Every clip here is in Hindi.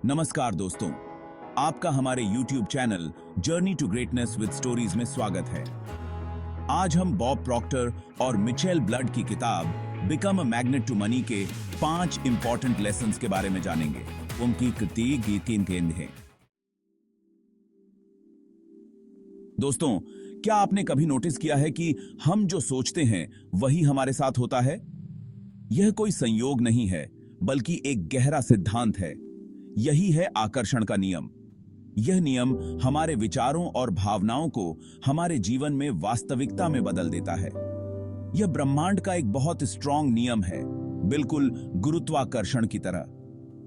नमस्कार दोस्तों, आपका हमारे YouTube channel journey to greatness with stories में स्वागत है। आज हम बॉब प्रॉक्टर और मिचेल ब्लड की किताब become a magnet to money के 5 इंपॉर्टेंट लेसन्स के बारे में जानेंगे। उनकी कृति गीत है। दोस्तों, क्या आपने कभी नोटिस किया है कि हम जो सोचते हैं वही हमारे साथ होता है? यह कोई संयोग नहीं है, बल्कि एक गहरा सिद्धांत है। यही है आकर्षण का नियम। यह नियम हमारे विचारों और भावनाओं को हमारे जीवन में वास्तविकता में बदल देता है। यह ब्रह्मांड का एक बहुत स्ट्रॉन्ग नियम है, बिल्कुल गुरुत्वाकर्षण की तरह।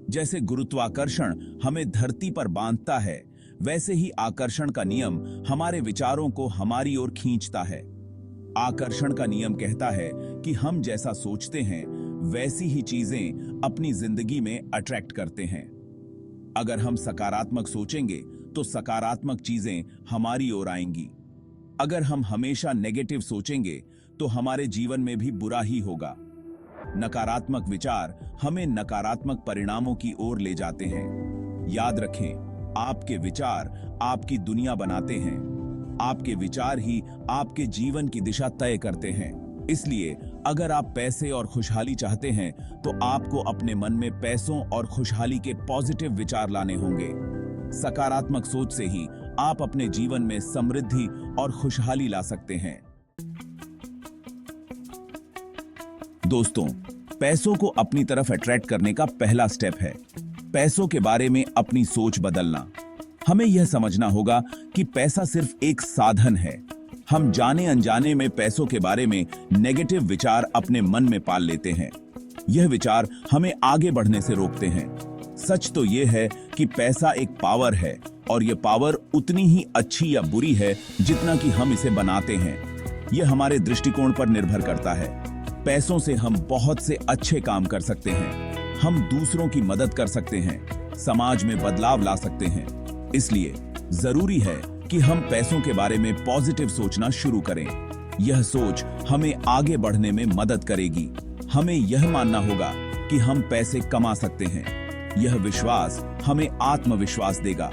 जैसे गुरुत्वाकर्षण हमें धरती पर बांधता है, वैसे ही आकर्षण का नियम हमारे विचारों को हमारी ओर खींचता है। आकर्षण का नियम कहता है कि हम जैसा सोचते हैं वैसी ही चीजें अपनी जिंदगी में अट्रैक्ट करते हैं। अगर हम सकारात्मक सोचेंगे तो सकारात्मक चीजें हमारी ओर आएंगी। अगर हम हमेशा नेगेटिव सोचेंगे तो हमारे जीवन में भी बुरा ही होगा। नकारात्मक विचार हमें नकारात्मक परिणामों की ओर ले जाते हैं। याद रखें, आपके विचार आपकी दुनिया बनाते हैं। आपके विचार ही आपके जीवन की दिशा तय करते हैं। इसलिए अगर आप पैसे और खुशहाली चाहते हैं तो आपको अपने मन में पैसों और खुशहाली के पॉजिटिव विचार लाने होंगे। सकारात्मक सोच से ही आप अपने जीवन में समृद्धि और खुशहाली ला सकते हैं। दोस्तों, पैसों को अपनी तरफ अट्रैक्ट करने का पहला स्टेप है पैसों के बारे में अपनी सोच बदलना। हमें यह समझना होगा कि पैसा सिर्फ एक साधन है। हम जाने अनजाने में पैसों के बारे में नेगेटिव विचार अपने मन में पाल लेते हैं। यह विचार हमें आगे बढ़ने से रोकते हैं। सच तो यह है कि पैसा एक पावर है और यह पावर उतनी ही अच्छी या बुरी है जितना कि हम इसे बनाते हैं। यह हमारे दृष्टिकोण पर निर्भर करता है। पैसों से हम बहुत से अच्छे काम कर सकते हैं। हम दूसरों की मदद कर सकते हैं, समाज में बदलाव ला सकते हैं। इसलिए जरूरी है कि हम पैसों के बारे में पॉजिटिव सोचना शुरू करें। यह सोच हमें आगे बढ़ने में मदद करेगी। हमें यह मानना होगा कि हम पैसे कमा सकते हैं। यह विश्वास हमें आत्मविश्वास देगा।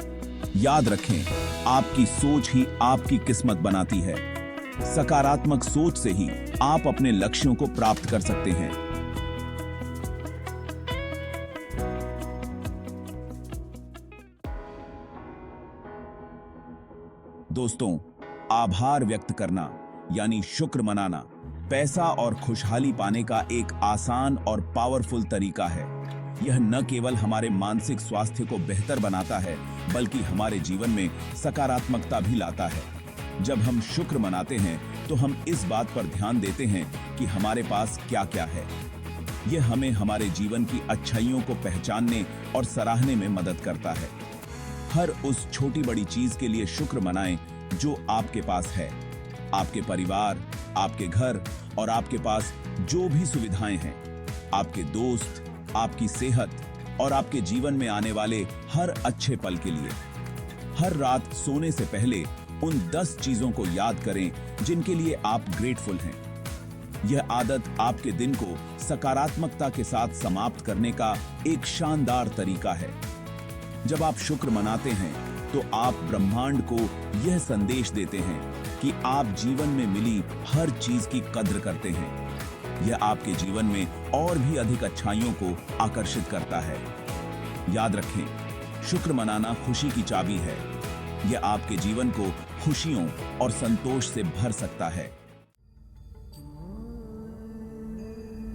याद रखें, आपकी सोच ही आपकी किस्मत बनाती है। सकारात्मक सोच से ही आप अपने लक्ष्यों को प्राप्त कर सकते हैं। दोस्तों, आभार व्यक्त करना यानी शुक्र मनाना पैसा और खुशहाली पाने का एक आसान और पावरफुल तरीका है। यह न केवल हमारे मानसिक स्वास्थ्य को बेहतर बनाता है, बल्कि हमारे जीवन में सकारात्मकता भी लाता है। जब हम शुक्र मनाते हैं तो हम इस बात पर ध्यान देते हैं कि हमारे पास क्या क्या है। यह हमें हमारे जीवन की अच्छाइयों को पहचानने और सराहने में मदद करता है। हर उस छोटी बड़ी चीज के लिए शुक्र मनाएं जो आपके पास है। आपके परिवार, आपके घर और आपके पास जो भी सुविधाएं हैं, आपके दोस्त, आपकी सेहत और आपके जीवन में आने वाले हर अच्छे पल के लिए। हर रात सोने से पहले उन 10 चीजों को याद करें जिनके लिए आप ग्रेटफुल हैं। यह आदत आपके दिन को सकारात्मकता के साथ समाप्त करने का एक शानदार तरीका है। जब आप शुक्र मनाते हैं तो आप ब्रह्मांड को यह संदेश देते हैं कि आप जीवन में मिली हर चीज की कद्र करते हैं। यह आपके जीवन में और भी अधिक अच्छाइयों को आकर्षित करता है। याद रखें, शुक्र मनाना खुशी की चाबी है। यह आपके जीवन को खुशियों और संतोष से भर सकता है।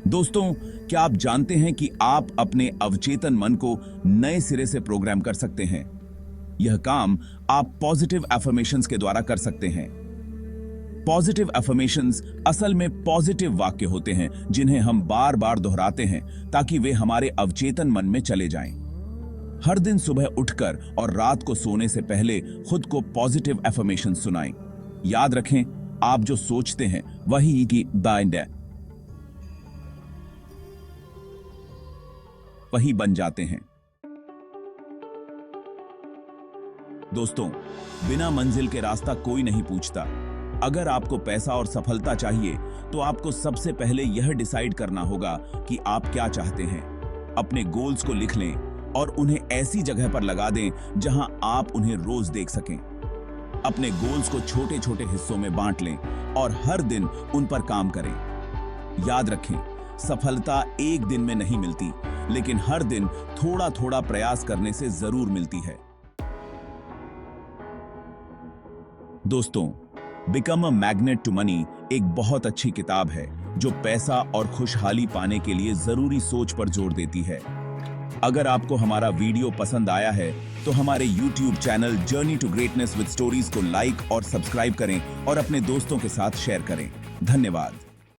दोस्तों, क्या आप जानते हैं कि आप अपने अवचेतन मन को नए सिरे से प्रोग्राम कर सकते हैं? यह काम आप पॉजिटिव अफर्मेशंस के द्वारा कर सकते हैं। पॉजिटिव अफर्मेशंस असल में पॉजिटिव वाक्य होते हैं जिन्हें हम बार बार दोहराते हैं ताकि वे हमारे अवचेतन मन में चले जाएं। हर दिन सुबह उठकर और रात को सोने से पहले खुद को पॉजिटिव अफर्मेशंस सुनाएं। याद रखें, आप जो सोचते हैं वही की बाइंड है, वही बन जाते हैं। दोस्तों, बिना मंजिल के रास्ता कोई नहीं पूछता। अगर आपको पैसा और सफलता चाहिए तो आपको सबसे पहले यह डिसाइड करना होगा कि आप क्या चाहते हैं। अपने गोल्स को लिख लें और उन्हें ऐसी जगह पर लगा दें जहां आप उन्हें रोज देख सकें। अपने गोल्स को छोटे छोटे हिस्सों में बांट लें और हर दिन उन पर काम करें। याद रखें, सफलता एक दिन में नहीं मिलती, लेकिन हर दिन थोड़ा थोड़ा प्रयास करने से जरूर मिलती है। दोस्तों, become a magnet to money एक बहुत अच्छी किताब है जो पैसा और खुशहाली पाने के लिए जरूरी सोच पर जोर देती है। अगर आपको हमारा वीडियो पसंद आया है तो हमारे YouTube channel journey to greatness with stories को लाइक और सब्सक्राइब करें और अपने दोस्तों के साथ शेयर करें। धन्यवाद।